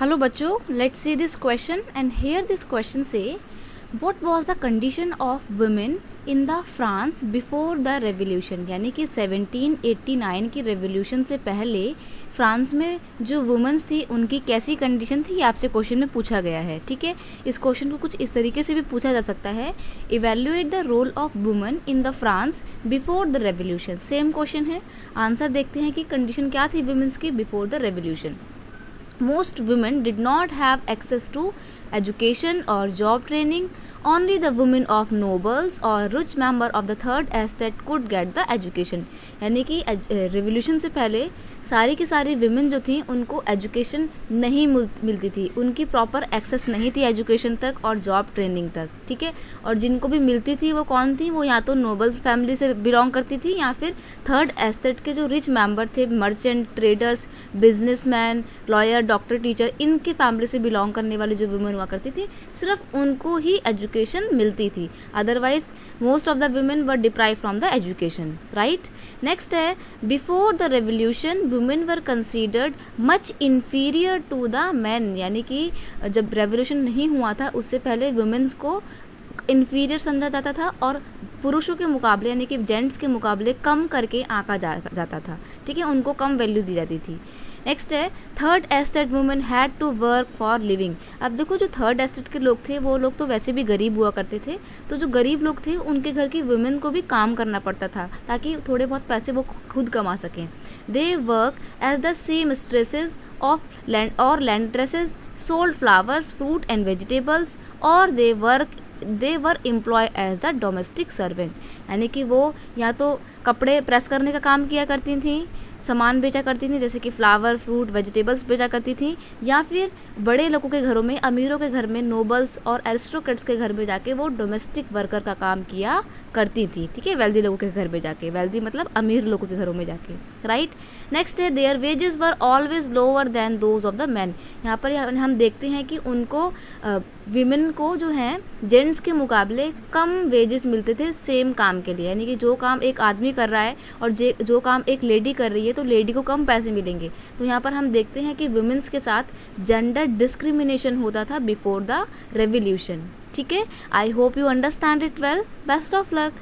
Hello बच्चों, let's see this question and here this question से what was the condition of women in the France before the revolution. यानी कि 1789 की revolution से पहले France में जो वुमेन्स थी उनकी कैसी कंडीशन थी, ये आपसे क्वेश्चन में पूछा गया है। ठीक है, इस क्वेश्चन को कुछ इस तरीके से भी पूछा जा सकता है, evaluate the role of women in the France before the revolution. Same question है, आंसर देखते हैं कि कंडीशन क्या थी वुमेन्स की before the revolution. Most women did not have access to education or job training. Only the women of nobles or rich member of the third estate could get the education. यानी कि revolution से पहले सारी की सारी women जो थी उनको एजुकेशन नहीं मिलती थी, उनकी प्रॉपर एक्सेस नहीं थी एजुकेशन तक और जॉब ट्रेनिंग तक। ठीक है, और जिनको भी मिलती थी वो कौन थी, वो या तो नोबल फैमिली से बिलोंग करती थी या फिर थर्ड एस्टेट के जो रिच मेंबर थे, merchant, traders, businessman, lawyer, doctor, teacher, इनके फैमिली से बिलोंग करने वाली जो वुमेन हुआ करती थी सिर्फ उनको ही एजुकेशन मिलती थी। Otherwise most of the women were deprive from the education. Right, next है before the revolution women were considered much inferior to the man. यानी कि जब रेवोल्यूशन नहीं हुआ था उससे पहले वुमेन्स को इन्फीरियर समझा जाता था और पुरुषों के मुकाबले यानी कि जेंट्स के मुकाबले कम करके आंका जाता था। ठीक है, उनको कम वैल्यू दी जाती थी। नेक्स्ट है third estate women had to work for living. अब देखो, जो थर्ड एस्टेट के लोग थे वो लोग तो वैसे भी गरीब हुआ करते थे, तो जो गरीब लोग थे उनके घर की वुमेन को भी काम करना पड़ता था ताकि थोड़े बहुत पैसे वो खुद कमा सकें। They work as the seamstresses of land और laundresses, sold flowers, fruit and vegetables, और they were employ as the domestic servant. यानी कि वो या तो कपड़े प्रेस करने का काम किया करती थी, सामान बेचा करती थी जैसे कि फ्लावर, फ्रूट, वेजिटेबल्स बेचा करती थी, या फिर बड़े लोगों के घरों में, अमीरों के घर में, नोबल्स और एरिस्टोक्रेट्स के घर में जाके वो डोमेस्टिक वर्कर का काम किया करती थी। ठीक है, वेल्दी लोगों के घर में जाके, वेल्दी मतलब अमीर लोगों के घरों में जाके। राइट, नेक्स्ट है there wages were always lower than those of the man. यहाँ पर हम देखते हैं कि उनको विमेन को जो है जेंट्स के मुकाबले कम वेजेस मिलते थे सेम काम के लिए। यानी कि जो काम एक आदमी कर रहा है और जो काम एक लेडी कर रही है तो लेडी को कम पैसे मिलेंगे। तो यहाँ पर हम देखते हैं कि वुमेन्स के साथ जेंडर डिस्क्रिमिनेशन होता था बिफोर द रेवोल्यूशन। ठीक है, I hope you understand it well. Best of luck.